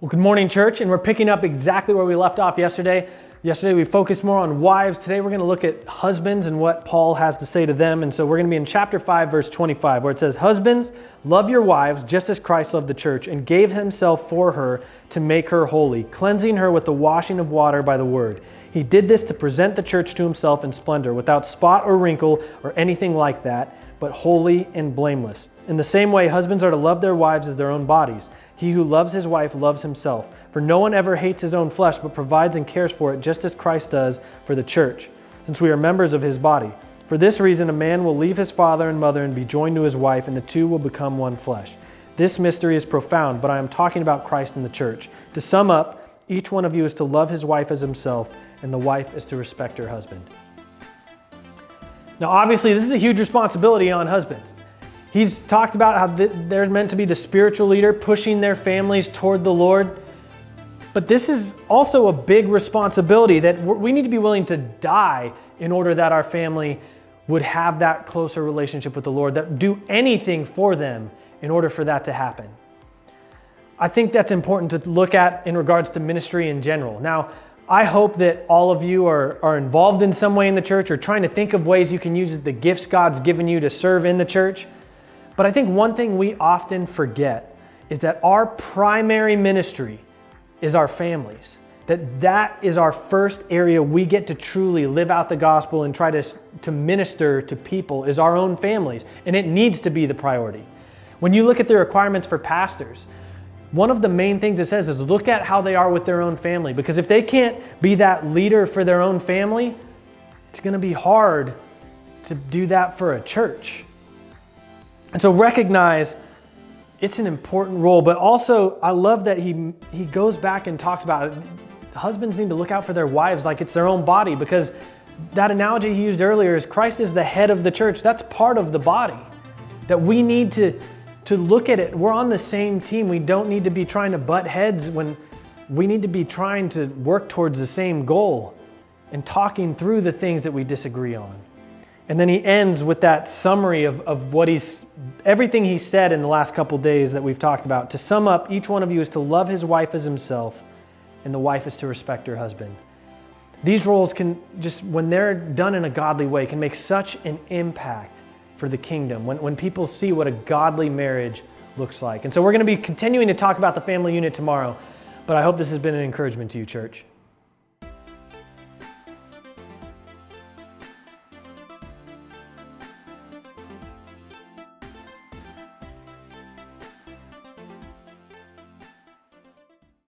Well, good morning, church, and we're picking up exactly where we left off yesterday. Yesterday we focused more on wives. Today we're going to look at husbands and what Paul has to say to them. And so we're going to be in chapter 5, verse 25, where it says, "Husbands, love your wives just as Christ loved the church and gave himself for her to make her holy, cleansing her with the washing of water by the word. He did this to present the church to himself in splendor, without spot or wrinkle or anything like that, but holy and blameless. In the same way, husbands are to love their wives as their own bodies. He who loves his wife loves himself. For no one ever hates his own flesh, but provides and cares for it, just as Christ does for the church, since we are members of his body. For this reason, a man will leave his father and mother and be joined to his wife, and the two will become one flesh. This mystery is profound, but I am talking about Christ and the church. To sum up, each one of you is to love his wife as himself, and the wife is to respect her husband." Now, obviously, this is a huge responsibility on husbands. He's talked about how they're meant to be the spiritual leader, pushing their families toward the Lord. But this is also a big responsibility that we need to be willing to die in order that our family would have that closer relationship with the Lord, that do anything for them in order for that to happen. I think that's important to look at in regards to ministry in general. Now, I hope that all of you are involved in some way in the church, or trying to think of ways you can use the gifts God's given you to serve in the church. But I think one thing we often forget is that our primary ministry is our families. That is our first area we get to truly live out the gospel and try to minister to people, is our own families. And it needs to be the priority. When you look at the requirements for pastors, one of the main things it says is look at how they are with their own family. Because if they can't be that leader for their own family, it's going to be hard to do that for a church. And so recognize it's an important role, but also I love that he goes back and talks about it. Husbands need to look out for their wives like it's their own body, because that analogy he used earlier is Christ is the head of the church. That's part of the body that we need to look at it. We're on the same team. We don't need to be trying to butt heads when we need to be trying to work towards the same goal and talking through the things that we disagree on. And then he ends with that summary of what everything he said in the last couple days that we've talked about. To sum up, each one of you is to love his wife as himself, and the wife is to respect her husband. These roles can just, when they're done in a godly way, can make such an impact for the kingdom when people see what a godly marriage looks like. And so we're going to be continuing to talk about the family unit tomorrow, but I hope this has been an encouragement to you, church.